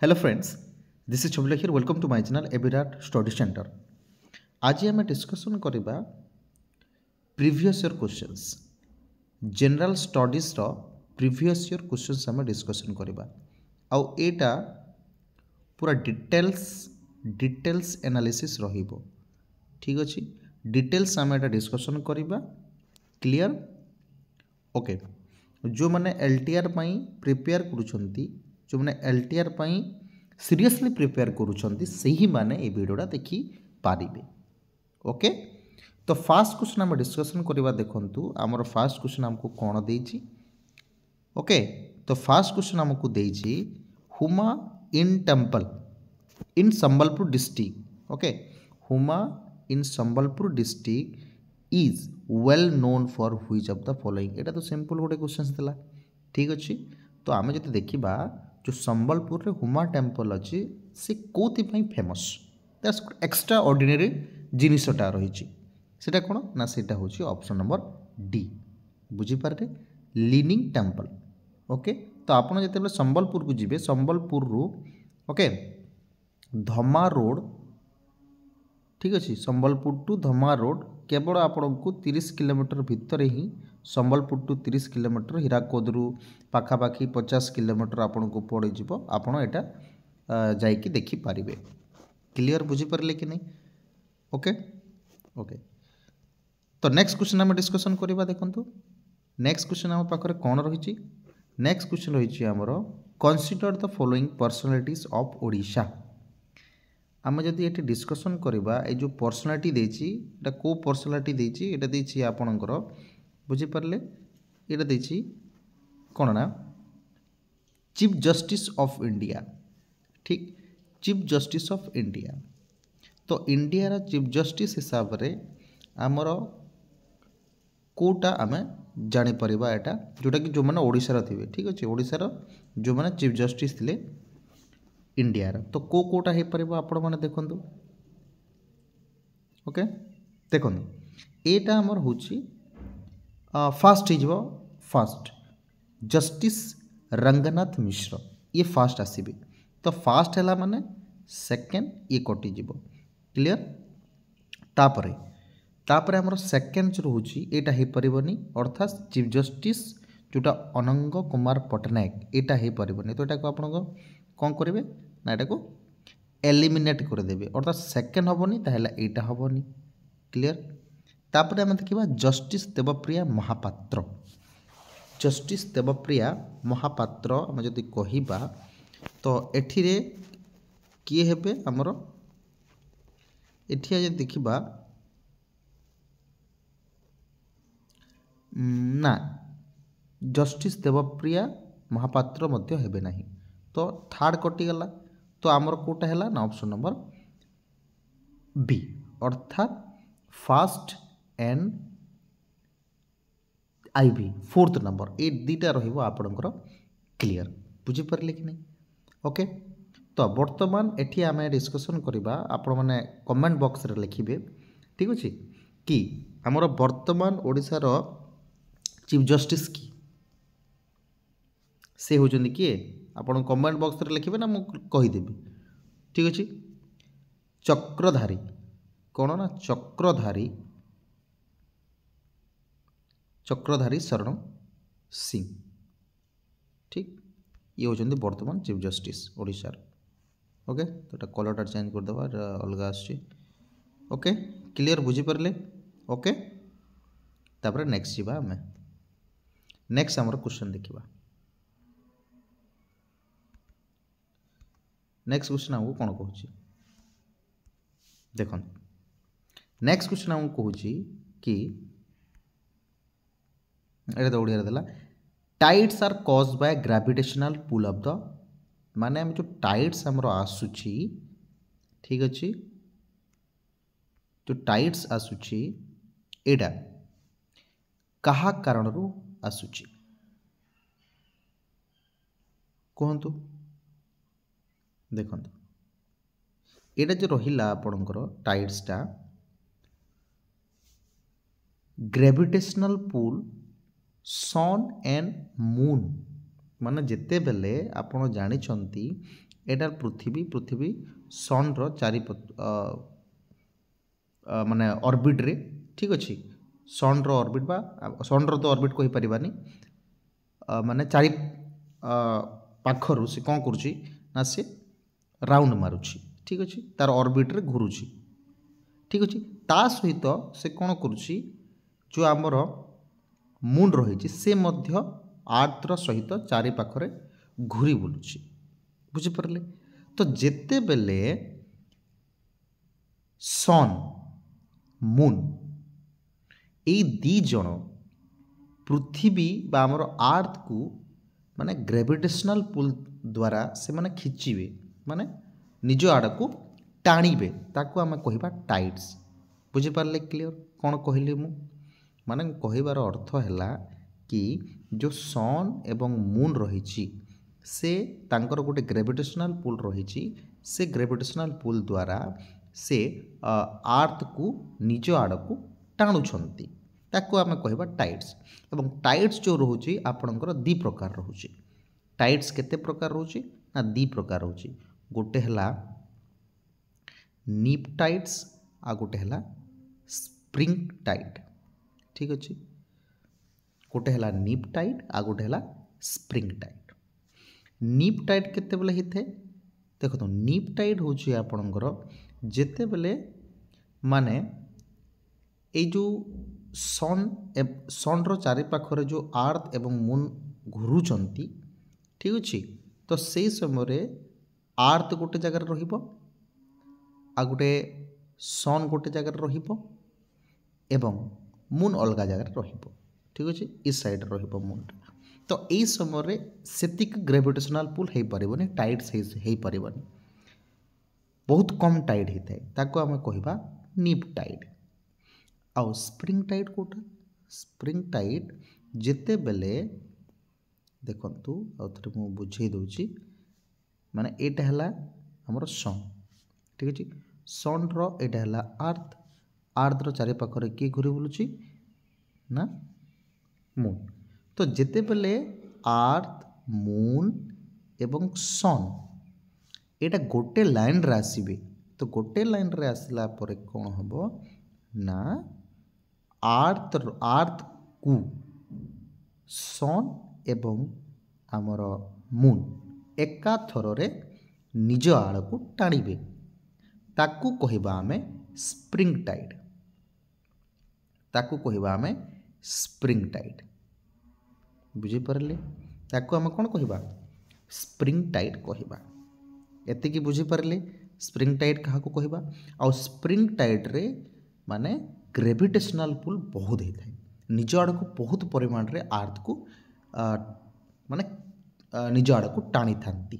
Hello friends, this is Chobila here. Welcome to my channel Ebirat Study Center. आज आम discussion करवा previous year questions general studies रो previous year questions आम discussion करवा आउ एटा पूरा डिटेल्स एनालिसिस रहिबो। ठीक अच्छे डिटेल्स आम एटा डिस्कसन करवा क्लियर ओके। जो मैंने एलटीआर पाई प्रिपेयर करूछंती जो मैंने एलटीआर पाई सीरियसली प्रिपेयर करूछंती सही माने ए वीडियोटा देखि पारिबे ओके। तो फास्ट क्वेश्चन आम डिस्कसन करवा देखंतु आमर फास्ट क्वेश्चन हमको कौन देछि ओके। तो फास्ट क्वेश्चन हमको देछि Huma in temple in Sambalpur district okay. Huma in Sambalpur district is well known for which of the following. एटा तो सिंपल गोटे क्वेश्चन थिला। ठीक अच्छे तो आम जो देखा जो संबलपुर रे हुमा टेम्पल अच्छी से कौथि फेमस दैट्स एक्स्ट्रा ऑर्डिनरी जिनिसटा रही सेटा कौन ना सेटा हूँ ऑप्शन नंबर डी बुझीपारे लीनिंग टेम्पल ओके। तो आपड़ जिते संबलपुर को जी संबलपुर रु ओके धमा रोड ठीक अच्छे संबलपुर टू धमा रोड केवल आपण को 30 किलोमीटर भितर ही संबलपुर टू 30 किलोमीटर हीराकोद रु पाखापाखि 50 किलोमीटर आपण को पड़ आपण एटा जाइकी देखिपारे क्लियर बुझीपारे कि नहीं ओके ओके। तो नेक्स्ट क्वेश्चन आम डिस्कसन करवा देखो। नेक्स्ट क्वेश्चन आम पाखे कौन रही नेक्स्ट क्वेश्चन रही आमर consider the following personalities of Odisha. आम जदि ये डिस्कसन करवा ये जो पर्सनालिटी देछि एटा को पर्सनालिटी देछि एटा देछि आपणकर बुझीपारे एटा देछि कौन ना चीफ जस्टिस ऑफ इंडिया। ठीक चीफ जस्टिस ऑफ इंडिया तो इंडिया चीफ जस्टिस हिसाब से आमर कोटा आम जापर एटा जोटा कि जो मैंने ओडिशार थे ठीक अच्छे ओडिशार जो मैंने चीफ जस्टिस थे इंडिया तो कोटा हो पार आपण मैंने देखु ओके देखो एटा आमर हूँ फास्ट हो फास्ट जस्टिस रंगनाथ मिश्र ये फास्ट आसबे। तो फास्ट है माने सेकेंड ये कटिज क्लियर तापरे तापरे आमर सेकेंड जो रोचे यहाँ हो पारनी अर्थात चीफ जस्टिस जोटा अनंग कुमार पट्टनायक यहाँ हो पारनी। तो यहाँ को आप कौन करेंगे ना यहाँ को एलिमिनेट करदे अर्थात सेकेंड हेनी ताहले यहाँ हेनी क्लियर। तापर आम देखा जस्टिस देवप्रिया महापात्र जस्टिस देवप्रिया महापात्र आम जदि कहवा तो एठिरे किए हेबे आमर एठी देखा ना जस्टिस देवप्रिया महापात्र मध्य हेबे नहीं। तो थर्ड कटिगला तो आमर कोटा है ना ऑप्शन नंबर बी अर्थात first and IV fourth number ये दुईटा रहा क्लियर बुझीपारे कि नहीं ओके। तो बर्तमान एठी आम डिस्कसन करवा आपण मैंने कमेंट बॉक्स रे लिखिबे ठीक अच्छे कि आमर बर्तमान ओडिशार चीफ जस्टिस की से होचंदी किए आपण कमेंट बॉक्स रे लिखिबे ना मु कहिदेबी ठीक अच्छे। चक्रधारी कौन ना चक्रधारी शरण सिंह ठीक ये होचंदी वर्तमान चीफ जस्टिस ओडिशार ओके। तो कलरटा चेंज करदेवा अलग आसुची ओके क्लियर बुझीपारे ओके। तापर नेक्स्ट जावा आम नेक्स्ट आमर क्वेश्चन देखा नेक्स्ट क्वेश्चन आमको कौन कहूँ देख नेक्स्ट क्वेश्चन आमको कहूँ कि ये तो ओडिया देला tides are cause by gravitational pull of the माने हम जो टाइड्स हमरो आसुची ठीक अच्छे जो टाइड्स आसुची एडा कहा कारण रू आसुची कहतु देखो एटा जो रहिला आपणकर टाइड्सटा gravitational pull sun and moon माने जेते बेले आपण जानिछंती एटार पृथ्वी पृथ्वी सन चारि माने ऑर्बिट रे ठीक अच्छे सन ऑर्बिट बा सन तो ऑर्बिट कहि परिबानी माने चारि पाखरु से कौन करुच्ची ना से राउंड मारुची ठीक अच्छे तार ऑर्बिट रे घुरुची ठीक अच्छे ता सहित से कौन करुच्ची जो आमर मून रही से मध्य आर्थ सहित चारि पाखरे घूरी बुलुची बुझिपारे तो जेते बेले सन मून ये दी जन पृथ्वी बा आमर आर्थ को माने ग्रेविटेशनल पुल द्वारा से माने खिंचीबे माने निज आड़ को टाणीबे ताको आमे कहिबा टाइड्स बुझिपारे क्लियर कौन कहली मु माने कहिबार अर्थ हैला कि जो सन एवं मून रही से तांकर गोटे ग्रेविटेशनल पुल रही से ग्रेविटेशनल पुल द्वारा से आर्थ को निज आड़ को टाणुछंती ताको आमे कहिबा टाइड्स एवं टाइड्स जो रोचे आपणकर दी प्रकार रोचे टाइड्स केते प्रकार रोचे ना दी प्रकार रोचे गोटे हला नीप टाइड्स आ गोटे हला स्प्रिंग टाइड ठीक अच्छे गोटे हला नीप टाइड आ गोटे हला स्प्रिंग टाइड नीप टाइड केते बेले हिथे देखो तो नीप टाइड होची आपणकर जेते बेले माने ए जो सन चारि पाखरे जो आर्थ एवं मून घुरुचंती ठीक अच्छे तो से समय आर्थ गोटे जगार रहिबो आ गोटे सन गोटे जगार रहिबो एवं मून अलग जगार रहिबो ठीक अच्छे इस साइड रहिबो मूनटा तो यही समय सेतिक ग्रेविटेशनल पुल हो पारिबनी टाइड्स हो पारिबनी बहुत कम टाइड होता है ताको आमे कहिबा नीप टाइड आउ स्प्रिंग टाइड कोटा स्प्रिंग टाइड जेते बेले देखंतु आउ थरे मु बुझे दोची माने एटा हला हमर सन ठीक अछि सन रो एटा हला अर्थ अर्थ रो चारि पाखरे की घुरी बुलुची ना मून तो जेते बेले अर्थ मून एवं सन एटा गोटे लाइन रे आसीबे तो गोटे लाइन रे आसला परे कोन हबो ना आर्थ को सन एवं आमर मून एका थरे निज आड़ को टाणीबे ताकू कहिबा आमे स्प्रिंग टाइड ताकू कहिबा आमे स्प्रिंग टाइड बुझी परले ताकू आमे कोन कहिबा स्प्रिंग टाइड कहिबा एति की बुझी परले स्प्रिंग टाइड कहा को कहिबा आ स्प्रिंग टाइड रे माने ग्रेविटेशनल पुल बहुत होता है निज आड़ को बहुत परिमाण रे आर्थ को माने निज आड़ को टाणी थांती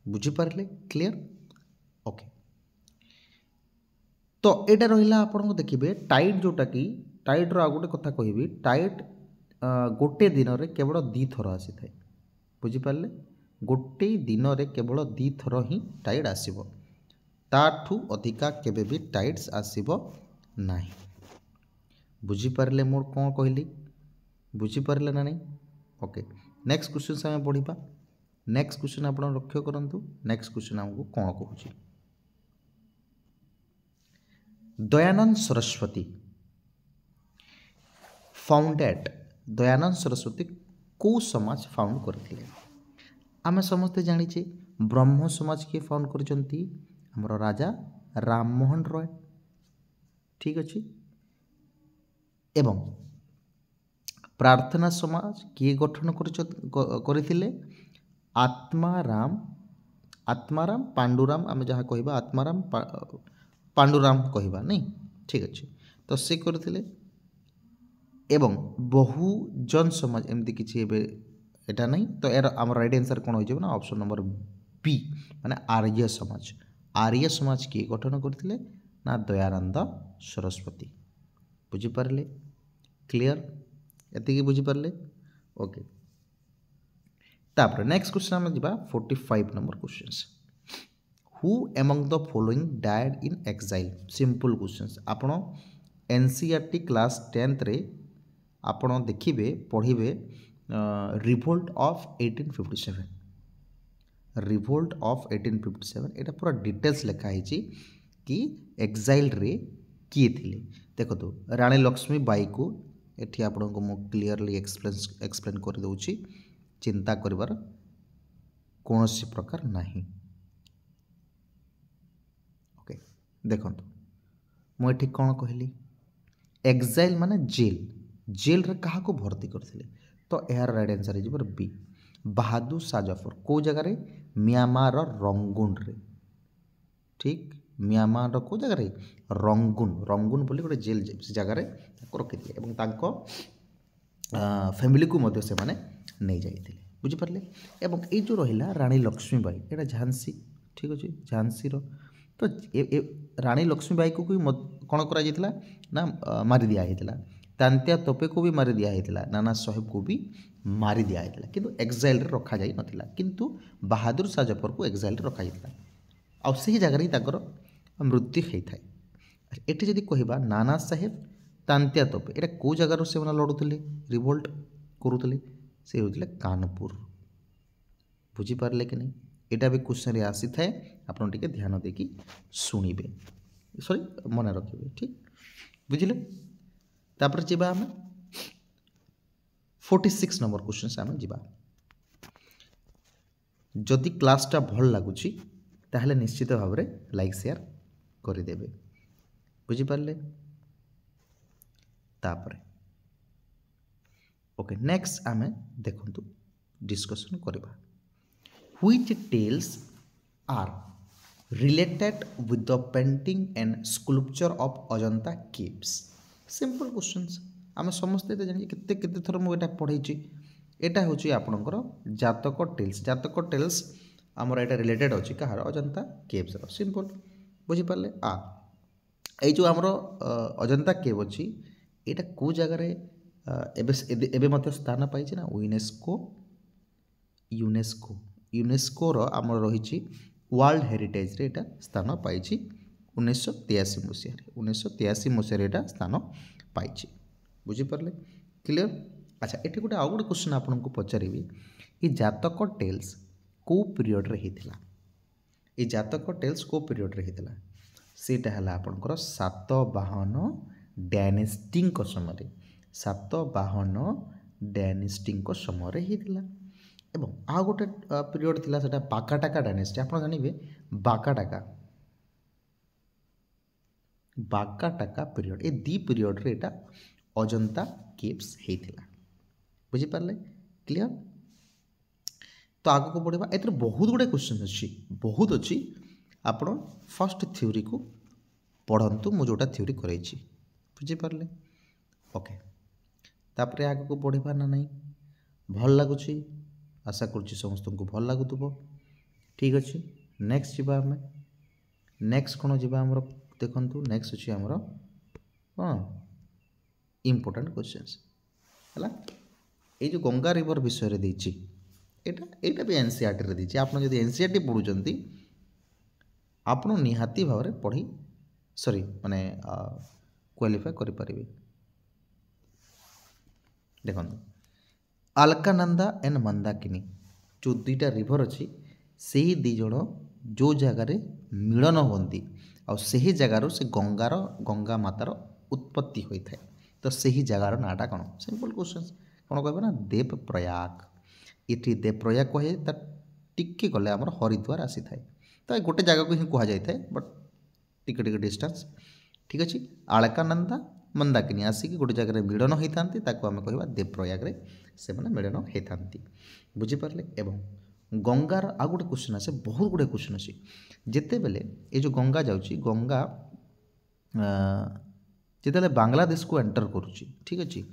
बुझी पारले क्लियर ओके तो एटा रहिला आपन को देखिबे टाइड जोटा की टाइड रो आ गोटे कथा कहिबी टाइड गोटे दिन रे केवल 2 थर आसी थाए बुझी पारले गोटे दिन रे केवल 2 थर ही टाइड आसीबो ताठू अधिका केबे भी टाइड्स आसीबो नाही बुझीपारे मोर कौन कहली बुझीपारे ना नहीं ओके नेक्स्ट क्वेश्चन से आम पढ़ा नेक्स्ट क्वेश्चन आप लक्ष्य करूँ नेक्स्ट क्वेश्चन आमको कौन कहूँ दयानंद सरस्वती फाउंडेड दयानंद सरस्वती को समाज फाउंड करते आम समस्ते जाचे ब्रह्म समाज किए फाउंड कर राजा राममोहन रॉय ठीक अच्छे एवं प्रार्थना समाज किए गठन करथिले आत्माराम पांडुराम आम जहाँ कहबा आत्माराम पांडुराम कहबा नहीं ठीक अच्छे तो से करथिले एवं बहुजन समाज एमती किसी एटा नहीं तो यार आम राइट आंसर कौन हो ना ऑप्शन नंबर बी माने आर्य समाज किए गठन करथिले ना दयानंद सरस्वती बुझीपारे क्लियर एति बुझीपारे ओके तापर नेक्स्ट क्वेश्चन आम जा 45 number question who among the following died in exile simple question आपण एनसीईआरटी क्लास 10th रे आपण देखिबे पढ़िबे रिवोल्ट ऑफ 1857 रिवोल्ट ऑफ 1857 एटा पूरा डिटेल्स लिखा है कि एक्साइल रे किए थिले देखो तो रानी लक्ष्मी बाई को एठी आपन को मु क्लियरली एक्सप्लेन कर दउची चिंता करिवार कोनोसी प्रकार नाही ओके देखो मु एठी कोन कहली एक्साइल माने जेल रे कहा को भर्ती करथिले तो यार राइट आंसर है जबर बी बहादुर शाह जफर को जगह रे म्यांमार रंगुन रे ठीक म्यांमार को जगह रे रंगुन बोली गोटे जेल जगह रे रखी एवं तांको फैमिली को मध्य से माने नहीं जाइथिले बुझी पारले एवं ए जो रहिला रानी लक्ष्मीबाई एटा झांसी ठीक अछि झांसी रो तो रानी लक्ष्मीबाई को कोन करा जाइथिला ना मारी दिया जाइथिला तांत्या तोपे को भी मारी दिया जाइथिला नाना साहेब को भी मारी दिया जाइथिला किंतु एक्साइल रे रखा जाई नथिला किंतु बहादुर शाह जफर को एक्साइल रे रखा जाइथिला आ सही जगह रे ताकर मृत्यु होई थाए एठी जदी कहिबा नाना साहेब तांत्या तोपे एटा को जगह रो से मना लडुतले रिवोल्ट करूतले से होतले कानपुर बुझी पारले कि नहीं एटा भी क्वेश्चन रे आसी थाए आपन टिके ध्यान देकी सुनिबे सॉरी मन रखिबे ठीक बुझिले तापर जेबा हम 46 नंबर क्वेश्चन से हम जीवा जदि क्लासटा भल लागुची ताहले निश्चित भाव रे लाइक शेयर करि देबे बुझी पारले तापर ओके नेक्स्ट आमे देखंतु डिस्कशन करबा which tales are related with the painting and sculpture of Ajanta caves simple questions आम समस्ते तो जानी केते केते थर मु एटा पढ़ाई एटा होची आपनकर जातक टेल्स आमर एटा रिलेटेड अछि कहार अजंता केव्स रो सिंपल बुझी पारले ए जो आमर अजंता केव अछि एटा को जगह रे एबे मते स्थान पाइछि ना यूनेस्को रो आमर रहिछि वर्ल्ड हेरिटेज रे एटा स्थान पाइछि 1983 मसीह एटा स्थान पाइछि बुझी पारले क्लियर अच्छा एठी गोटे आउ गोटे क्वेश्चन आपन को पचारिबी ई जातक टेल्स को पीरियड रे हिथिला ई जातक टेल्स को पीरियड रे हिथिला सेटा हला आपनकर सातवाहन डायनेस्टी को समय सातवाहन डायनेस्टी को समय रे हिथिला एवं आ गोटे पीरियड थिला सेटा बाकाटाका डायनेस्टी आपन जानिबे बाकाटाका पीरियड ए दी पीरियड रे एटा अजंता केव्स हेथिला बुझी पारले क्लियर तो आगो को पढ़िबा एतर बहुत गुडे क्वेश्चन अछि आपण फर्स्ट थ्योरी को पढ़ंतु मु जोटा थ्योरी करैछि बुझी पारले ओके तापरे आगो को पढ़िबा ना नहीं भल लागुछि आशा करछि समस्त को भल लागुतबो ठीक अछि नेक्स्ट जिबा हमें नेक्स्ट कोन जिबा हमर देखंतु नेक्स्ट अछि हमर इम्पोर्टेंट क्वेश्चंस हला ए जो गंगा रिवर विषय रे दैछि एटा भी एनसीईआरटी रे दैछि आपन जदि एनसीईआरटी पढुचंती आपन निहाती भाव रे पढ़ी सॉरी माने क्वालिफाई करि परिबे देखंतु अलकानंदा एंड मंदाकिनी जो दुईटा रिवर अच्छी से ही दी जन जो जगार मिलन होती आई जगार से गंगा मातार उत्पत्ति होता है तो सही जगार नाटा कौन सिंपल क्वेश्चन कौन कह ना देव प्रयाग ये देव प्रयाग कहे टिके गले आम हरिद्वार आसी थाए तो गोटे जगह को ही कह जाए बट टिके डिस्टेंस ठीक अच्छे अलकानंदा मंदाकिनी आसिक गोटे जगह मिलन होता आम कह देव प्रयाग से मिलन होता बुझीपारे एवं गंगार आ गोटे क्वेश्चन आसे बहुत गुड़े क्वेश्चन अच्छे जिते बेले ये जो गंगा जाऊँगी गंगा जिते बांग्लादेश को एंटर करुच्ची ठीक अच्छे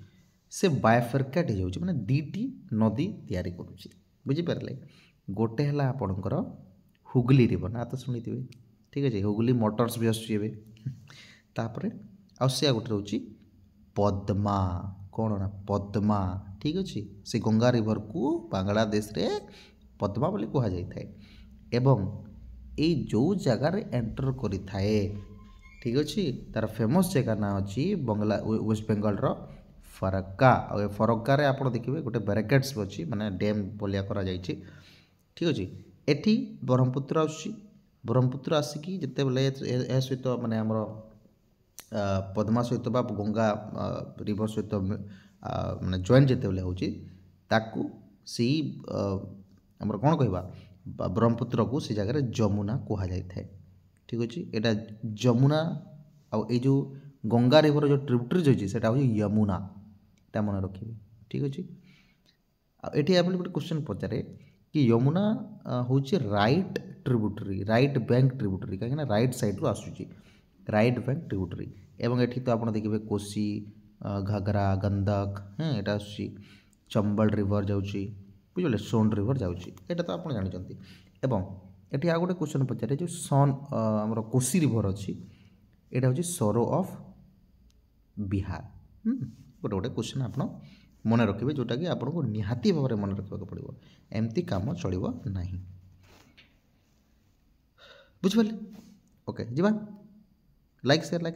से बायफरकेट हो जाए मैंने दीटी नदी तैयारी करुच्ची बुझीपारे गोटे है आपणकर हुगली रिवर ना तो शुणी थे ठीक अच्छे हुगली मोटर्स भी आसुचे तापर आसिया गोटे रोचे पद्मा कौन ना पद्मा ठीक अच्छे से गंगा रिवर को बांग्लादेश रे पद्मा बोली कह जाए एवं ये जो जगार एंटर करि थाए ठीक अच्छे तार फेमस जगह ना अच्छी बंगला वेस्ट बेंगल रो फरक्का और फरक्का रे आप देखिए गोटे बैरिकेड्स अच्छी माने डैम बोलिया करा जाइए ठीक अच्छे एठी ब्रह्मपुत्र आसुची ब्रह्मपुत्र आसिकी जितेबाला सहित माने आमर पद्मा सहित बा गंगा रिवर सहित माने जॉइंट जितेबाला होची ताकू सी आमर कौन कहवा ब्रह्मपुत्र को से जगह जमुना कह जाए ठीक अच्छे यहाँ जमुना आई जो गंगा रिवर जो ट्रिब्यूटरीज अच्छी से यमुना टा मन रखिए ठीक अच्छे ये गोटे क्वेश्चन पचारे कि यमुना हूँ right tributary right bank tributary कहीं राइट साइड रू आसूची राइट बैंक ट्रिब्यूटरी एवं एठी तो आप देखिए कोसी घाघरा गंडक यहाँ आसूची चंबल रिवर जाऊँगी बुझे सोन रिवर जाऊँगी यहाँ तो आप जानते एवं एठी आ गोटे क्वेश्चन पचारे जो सन आमर कोसी रिवर अच्छी यहाँ हूँ सरो ऑफ बिहार गोटे गोटे क्वेश्चन आप मन रखिए जोटा कि आपको निहाती भाव में मन रखा पड़ो एमती काम चलो ना बुझिपारे ओके जी लाइक शेयर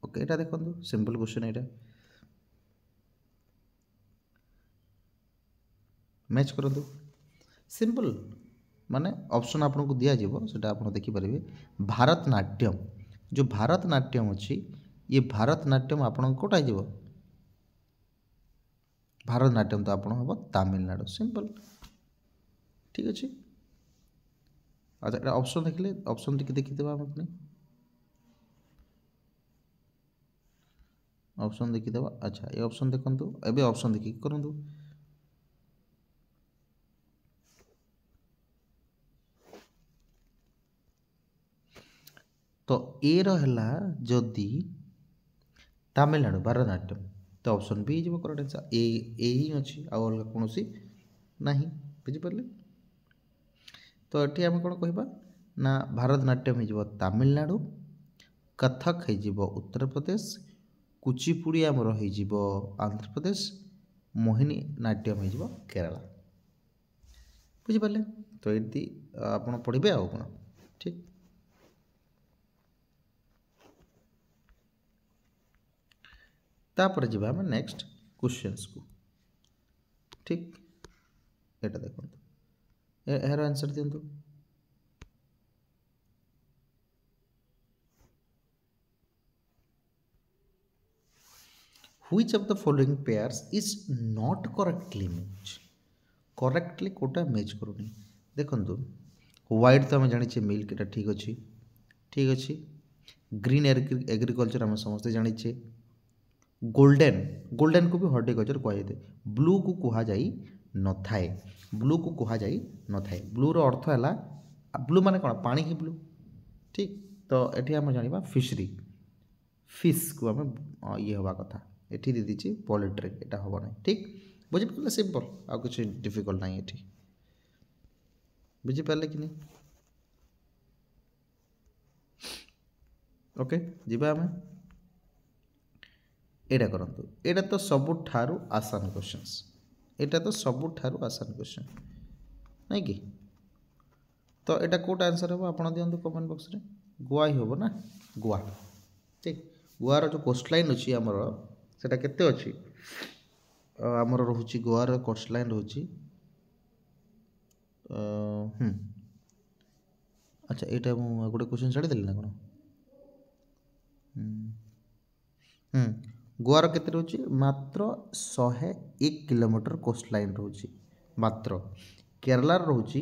ओके यहाँ देखो सिंपल क्वेश्चन यहाँ मैच करूँ सिंपल माने ऑप्शन आपको दिज्व से आप देखिपारे भारतनाट्यम जो भारतनाट्यम अच्छी ये भारतनाट्यम आपन कौटा हो भारतनाट्यम तो आप हम तमिलनाडु सिंपल ठीक अच्छे अच्छा ऑप्शन देखिले ऑप्शन देखीदे अपनी ऑप्शन देखीदे अच्छा ये ऑप्शन देखो ए ऑप्शन देखिए करूँ तो ए रहा जदि तमिलनाडु भारतनाट्यम तो ऑप्शन बी हो करेक्ट आंसर ए ही अच्छी आउ अलग कौन ना बुझिपारे तो ये आम कौन कहवा ना भारतनाट्यम हो तमिलनाडु कथक हो उत्तर प्रदेश कुचिपुड़ी आमर हो आंध्र प्रदेश मोहिनी नाट्यम हो केरला बुझिपारे तो ये आप पढ़े आउ कौन ठीक तापर जी आम नेक्स्ट क्वेश्चंस को ठीक यहाँ देखो यार आंसर दिंतु which of the following pairs is not correctly match correctly कोटा मैच करूनी देखो व्हाइट तो आम जानी मिल्क এটা ठीक अच्छे ग्रीन एग्रीकल्चर आम समस्ते जानी गोल्डन गोल्डन को भी हॉर्टिकल्चर कहुए ब्लू को कहुई न थाए ब्लू को कहुई न थाए ब्लू रो अर्थ है ब्लू माने कौन पानी की ब्लू ठीक तो ये आम जाना फिशरी फिश को आम ये हवा कथा ये दी दीची पोल्ट्री यहाँ हम ना ठीक बुझिपारे सिंपल आ कि डिफिकल्ट ना ये बुझिपारे कि नहीं ओके जीवा आम एटा करंतु एटा तो सबुठारु आसान क्वेश्चंस एटा तो सबुठारु आसान क्वेश्चन नहीं कि तो एटा कोटा आंसर हो आप दिंतु कमेंट बॉक्स रे गोवा ही होबो ना गोवा ठीक गोवार जो कोस्टलाइन अच्छी आमर सेटा केते अच्छी आमर रोची गोवार कोस्टलाइन रोची अच्छा एटा मु गोटे क्वेश्चन छाड़ी देली ना कोन गोवार केते रोची मात्र 101 किलोमीटर कोस्टलाइन रोची मात्र केरला रोची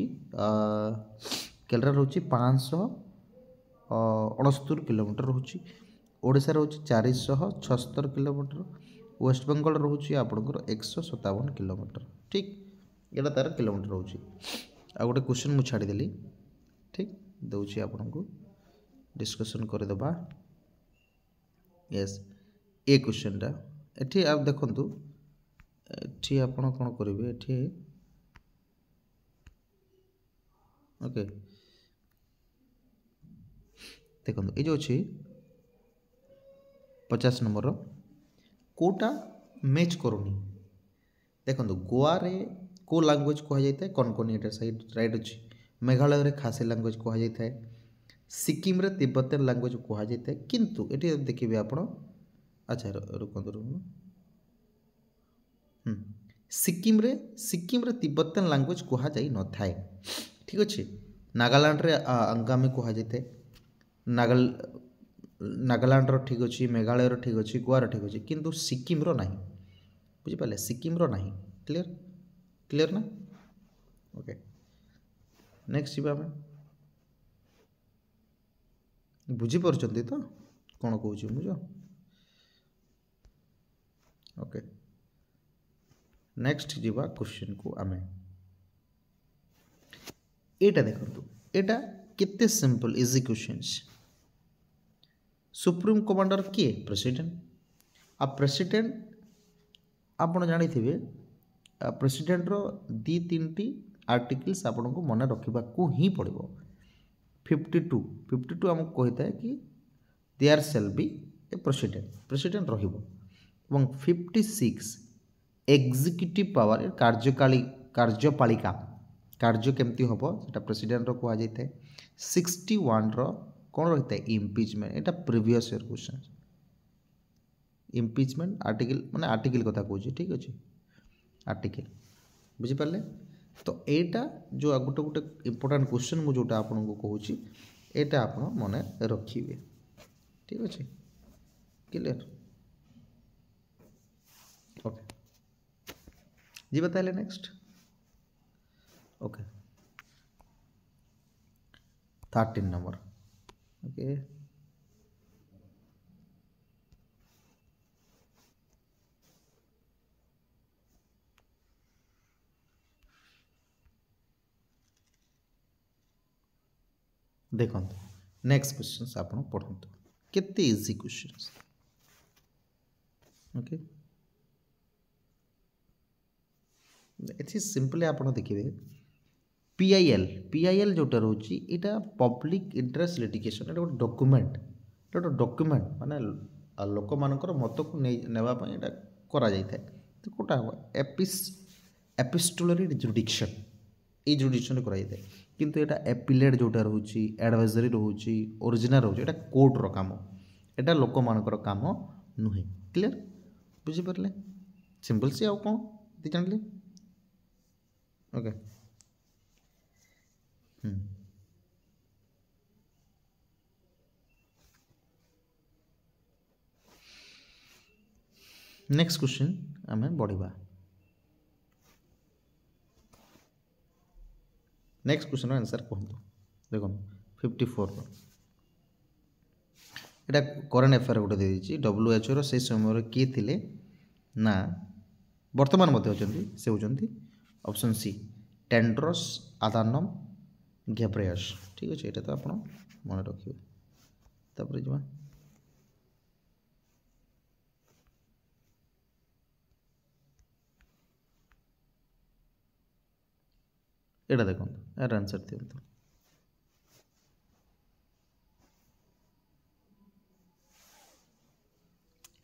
केरला रोची 569 किलोमीटर रोची ओडिशा रोची 476 किलोमीटर वेस्ट बेंगल रोची आपनकर 157 किलोमीटर ठीक एटा तार किलोमीटर रोची आ गोटे क्वेश्चन मु छाड़ी देली ठीक दउची आपनको डिस्कशन कर देबा यस ए क्वेश्चनटा एठी आप देखंतु एठी आपण कोन करिवे एठी ओके देखंतु ए जो अछि 50 नंबर कोटा मैच करूनी देखंतु गोवा रे को लैंग्वेज कह जाय कौन कौन एटा साइड राइट अछि मेघालय रे खासी लैंग्वेज कह जाय सिक्किम रे तिब्बतियन लैंग्वेज कह जाय किंतु एठी देखिबे आपण अच्छा रुकंतु सिक्किम तिब्बतन लैंग्वेज कह जाई न थाए ठीक अच्छे नागालैंड रे अंगामी कह जाए नागालैंड ठीक अच्छे मेघालय ठीक अच्छे गोवार ठीक अच्छे किंतु सिक्किम रो नहीं बुझिपारे सिक्किम रो नहीं क्लियर क्लियर ना ओके नेक्स्ट जी आम बुझीपार तो कौन कौच बुझ ओके नेक्स्ट जीवा क्वेश्चन को आमे एटा देखंतु एटा कितने simple easy questions supreme commander किए प्रेसिडेंट आ प्रेसिडेंट आपण जानी थे प्रेसिडेंट रो दी तीन टी आर्टिकल्स आपन को मन रखा को ही पड़ो 52 आमको कहता है कि there shall be a president रहिबो एवं 56 एग्जीक्यूटिव पावर कार्यपालिका कार्य केमती हम से प्रेसिडेंट रो कह जाए 61 रो कौन रही है इम्पिचमेंट यहाँ previous year question impeachment article माने आर्टिकल कथा कहूँ ठीक अच्छे आर्टिकल बुझीपारे तो यहाँ जो गोटे गोटे इम्पोर्टाट क्वेश्चन मुझे जोटा आपको कहूँ यहाँ आप मन रखिए ठीक अच्छे क्लियर ओके जी बताइए नेक्स्ट ओके 13 नंबर ओके देखो नेक्स्ट क्वेश्चन आप पढ़ु केते इजी क्वेश्चन ओके ये सिंपली आप देखिए पीआईएल जोटा रोची इटा पब्लिक इंटरेस्ट लिटिगेशन एटा गोटे डॉक्यूमेंट माने लोक मानकर मत को नेवा पई एटा करा जाय थाए तो कोटा हो एपिस्टोलरी जुडिक्शन ये जुडिक्शन करा जाय थाए किंतु एटा एपिलेट जोटा रोची एडवाइजरी रोची ओरिजिनल रोची एटा कोर्ट रो काम एटा लोक मानकर काम नुहे क्लियर बुझी परले सिंपल सी आउ कोन दी जानले ओके नेक्स्ट क्वेश्चन आम बढ़ा नेक्स्ट क्वेश्चन आंसर कहतु देखो 54 एटा करेन्ट अफेयर गोटे देती WHO रो से समय किए थिले ना वर्तमान मध्य होचंती से होचंती ऑप्शन सी टेंड्रोस आदानम घेब्रेयस ठीक अच्छे ये तो आप मन रखिए तापर जा एटा देखो यार आंसर दिंतु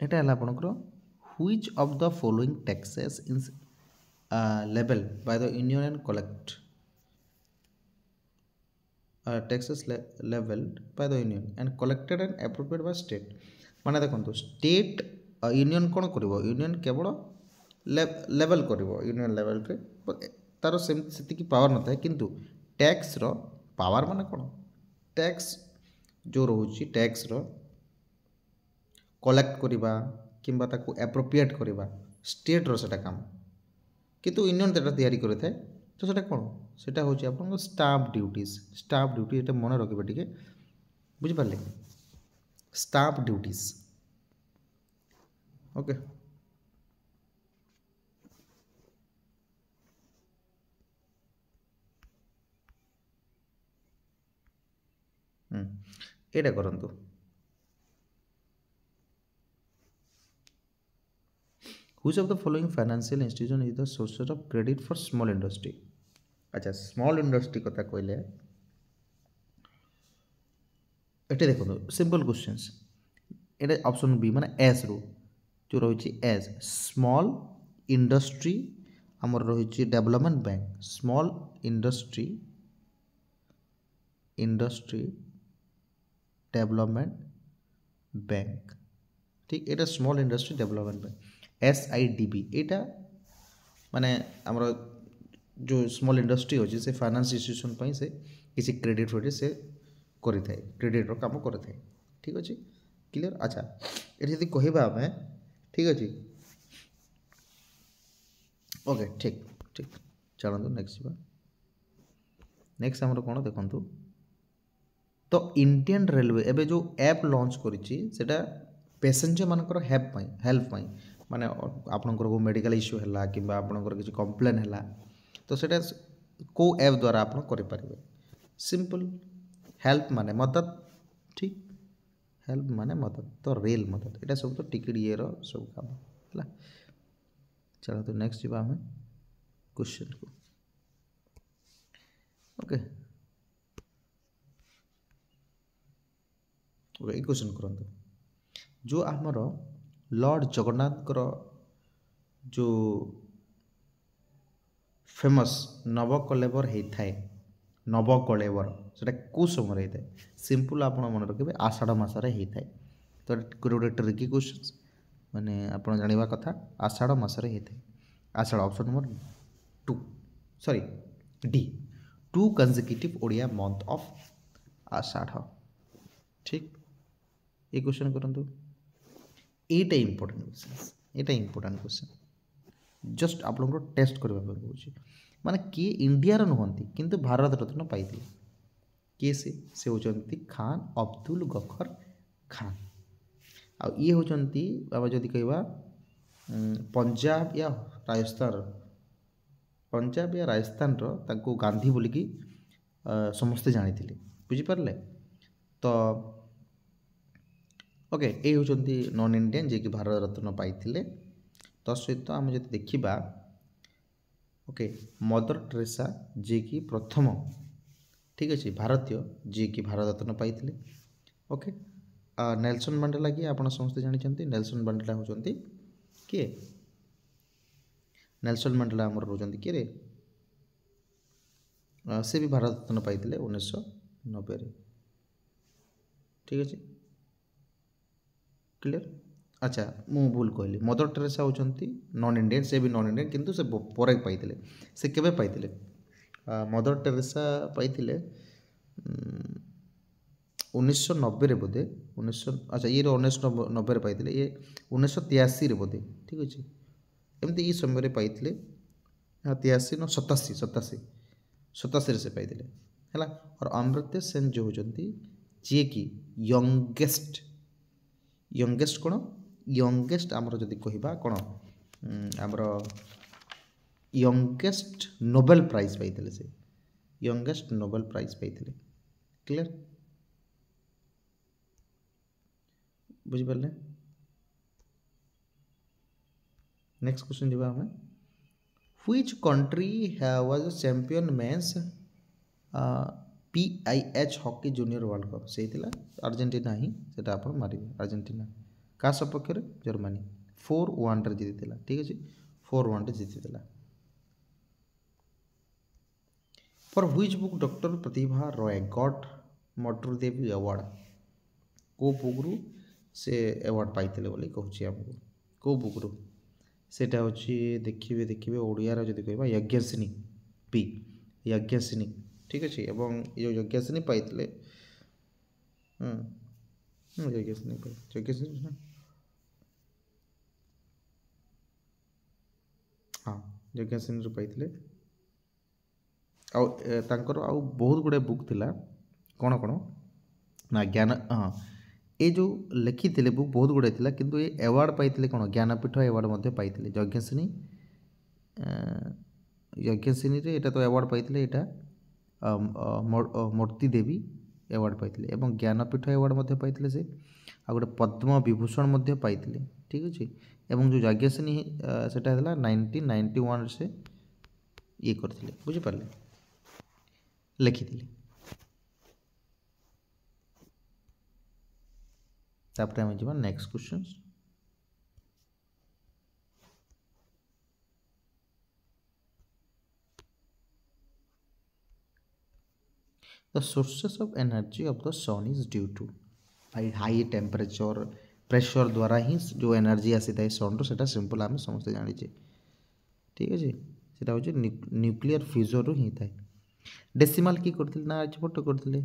एटा है आपनकर which of the following taxes in level by the union and collect taxes leveled by the union and collected and appropriated by state माने देखो स्टेट यूनियन कौन कर यूनियन केवल लेवल कर यूनियन लेवल पे तार से पावर न था किंतु टैक्स रो पावर माने कौन टैक्स जो रोची टैक्स रो कलेक्ट करवा किंबा ताको एप्रोप्रिएट करवा स्टेट रो सेटा काम किंतु यूनियन तेटा तैयारी करे थाए तो सेटा कौन सेटा होची आपन स्टाम्प ड्यूटी ये मन रखिए टे बुझिपारे स्टाम्प ड्यूटीज ओके एटा करंतु which of the following financial institution is the source of credit for small industry अच्छा स्मॉल इंडस्ट्री कथा कहले ये देखो सिंपल क्वेश्चंस ये ऑप्शन बी माने एस रो जो रही एस स्मॉल इंडस्ट्री आमर रही development bank small industry development bank ठीक ये small industry development bank SIDB यहाँ माने आमर जो स्मॉल इंडस्ट्री अच्छे से फाइनेंस इंस्टीट्यूशन से किसी क्रेडिट फ्रेडिट से करें क्रेडिट काम करें ठीक अच्छे क्लियर। अच्छा ये जब कह आम ठीक अच्छे ओके ठीक ठीक चलते नेक्स्ट जा नेक्स्ट आमर कौन देखु तो इंडियन रेलवे एवं जो ऐप लॉन्च करा पैसेंजर मानकर हेल्प माने आपनकर को मेडिकल इश्यू है कि आपनकर किसी कंप्लेन है तो सेटा को ऐप द्वारा आप करें सिंपल हेल्प माने मदद ठीक हेल्प माने मदद तो रेल मदद यहाँ सब तो टिकेट ये सब काम है। चलो तो नेक्स्ट जा आम क्वेश्चन को ओके ओके क्वेश्चन करंतु जो आमर लॉर्ड जगन्नाथ जो फेमस नवकलेवर होता है नवकलेवर से कौ समय होता है सिंपल आप मन रखिए आषाढ़ मसरे होता है तो गोटे ट्रिकी क्वेश्चन माने आप जाना कथा आषाढ़ मसरे होता है आषाढ़ option number 2 sorry D 2 consecutive Odia month of आषाढ़ ठीक ये क्वेश्चन करंतु एटा इंपोर्टेंट क्वेश्चन जस्ट आप लोगों टेस्ट करने कहूँ माने किए इंडिया नुहति किंतु भारत रत्न पाई किए से होचंती खान अब्दुल गफर खान आ ये होचंती बाबा जदि कहवा पंजाब या राजस्थान रो गांधी बोलिकी समस्ते जानी बुझीपारे तो ओके ये होचंती नॉन इंडियन जे कि भारत रत्न पाई सहित आम जो देखा ओके मदर टेरेसा जी की प्रथम ठीक अच्छे भारतीय जी की भारत रत्न पाई ओके नेल्सन मंडेला किए आप समस्त जानते नेल्सन मंडेला होती किए नेल्सन मंडेला आमर रोचंती किए से भी भारत रत्न पाई 1990 ठीक अच्छे क्लियर। अच्छा मु भूल कहली मदर टेरेसा होचंती नॉन इंडियन से भी नॉन इंडियन किंतु से पर पाई से केबे पाई मदर टेरेसा पाई 1990 बोधे 1900 अच्छा ये 1990 पाई ये 1983 बोधे ठीक अच्छे एमती ये समय पाई 83 न 87 से पाई है और अमर्त्य सेन जो होचंती जी की यंगेस्ट कौन यंगेस्ट आमर जदि कहबा कौन आमर यंगेस्ट नोबेल प्राइज पाई से यंगेस्ट नोबेल प्राइज पाई क्लियर बुझिपारे। नेक्स्ट क्वेश्चन जी आम which country was champion men's PIH hockey junior world cup से अर्जेंटीना ही से आप मारे अर्जेंटीना का सपक्ष जर्मनी 4-1 जीती ठीक अच्छे 4-1 जीती for which book doctor Pratibha Roy got Moortidevi award को बुक रु से अवार्ड पाई बोली कहूँ आमको को बुक रु सेटा हूँ देखिए ओडियार जब कह यज्ञसिनी पी यज्ञसिनी ठीक अच्छे एवं ये यज्ञसिनी पाई यज्ञसिनी हाँ यज्ञसिनी पाई आउ बहुत गुड़े बुक थिला कौन कौन ना ज्ञान हाँ ये जो लिखी थे बुक बहुत गुड़े थिला किंतु ये अवार्ड पाई कौन ज्ञानपीठ अवार्ड पाई यज्ञसिनी रे एटा तो अवार्ड पाई मूर्ति देवी अवार्ड पाई एवं ज्ञानपीठ अवार्ड पाई से आ गोटे पद्म विभूषण पाई ठीक अच्छे एवं जो यज्ञसिनी सेटा 1991 से ये करथिले बुझिपारे लिखी तापर आम जा next question the sources of energy of the sun is due to high temperature pressure द्वारा ही जो एनर्जी आसी था सन रो सेटा सिंपल आम समस्त जानी ठीक अच्छे सेटा हूँ न्यूक्लियर फ्यूजन ही थाए डेसिमाल किए करते ना एचपट करते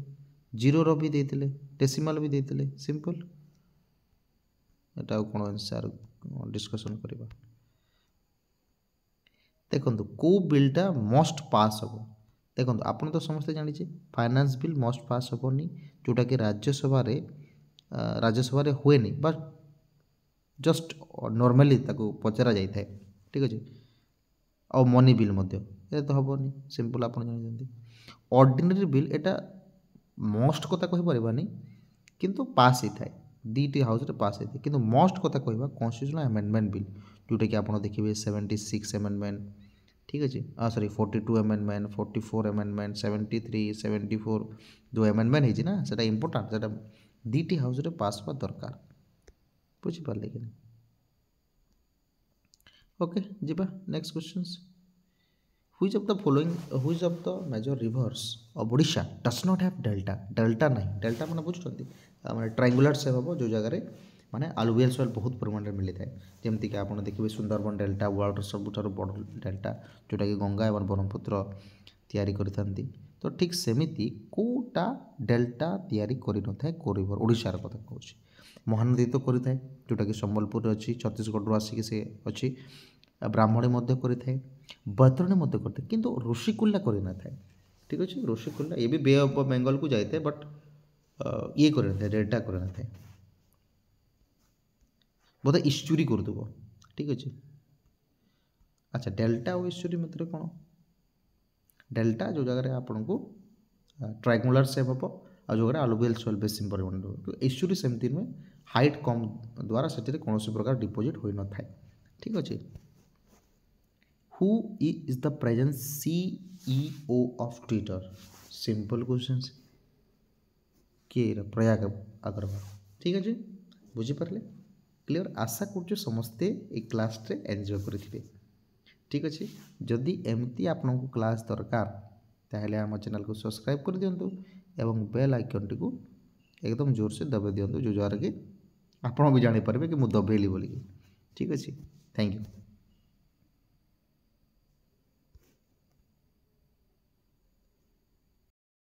जीरो रो भी देते डेसिमाल भी देते सिंपल एटा कौन आंसर डिस्कशन करवा देखो को बिलटा मस्ट पास हम देखो आप तो समस्ते जानी फाइनान्स बिल मस्ट पास हेनी जोटा कि राज्यसभा हुए नहीं बट जस्ट नॉर्मली पचरा जाए ठीक अच्छे और मनी बिल तो हेनी सिंपल आप जानते ऑर्डिनरी बिल एटा मस्ट कथा कहीपरानी किंतु पास ही थाए दीटी हाउस रे पास होती किंतु मस्ट कथा कहवा कन्स्टिट्यूशनल अमेंडमेंट बिल जोटा कि आप देखिए 76 अमेंडमेंट ठीक अच्छे सॉरी 42 अमेंडमेंट 44 अमेंडमेंट 73 74 जो अमेंडमेंट है ना सेटा इंपोर्टेंट सेटा दीटी हाउस रे पास हुआ दरकार बुझिपारे कि ओके जीवा next questions Which of the following which of the major rivers of Odisha does not have delta delta नहीं delta मैंने बुझुଛନ୍ତି माने ट्रायंगुलर से हम जो जगह माने अलुवियल सॉइल बहुत परिमाण में मिलता है जमती कि आप देखिए सुंदरबन डेल्टा वर्ल्ड सबुठार बड़ डेल्टा जोटा कि गंगा और ब्रह्मपुत्र तैयारी करथांती तो ठीक सेमिति कोटा डेल्टा तैयारी करि न थाए को रिवर ओडिशार कथा कहूँ महानदी तो करि जोटा कि संबलपुर अच्छी छत्तीसगढ़ आसिक से अच्छी ब्राह्मणी करें बैतरणी करते किंतु ऋषिकुल्ला करना था ठीक अच्छे ऋषिकुल्ला ये भी बे ऑफ बेंगल को जाते बट ये करना था डेल्टा करना था बोधे इस्चुरी करदेव ठीक अच्छे अच्छा डेल्टा और इस्चुरी मतलब कौन डेल्टा जो जगह आपन को ट्रायंगुलर शेप हम और जो अलुवियल सॉइल बेसी परिमाण इस्चुरी सेमती नुहे हाइट कम द्वारा से कौन प्रकार डिपोजिट हो न था ठीक अच्छे Who is the present CEO of Twitter? Simple questions. किए प्रयाग अग्रवाल ठीक अच्छे बुझीपारे क्लियर आशा कर समस्ते एक क्लास रे एंजॉय करेंगे ठीक अच्छे जदि एमती आपन को क्लास दरकार ताहले आम चैनल को सब्सक्राइब कर दिंतु एवं बेल आइकन टी को एकदम जोर से दबाई दिंतु जो द्वारा कि आप भी जानीपारे कि मुझे दबेली बोलिकी ठीक अच्छे थैंक यू।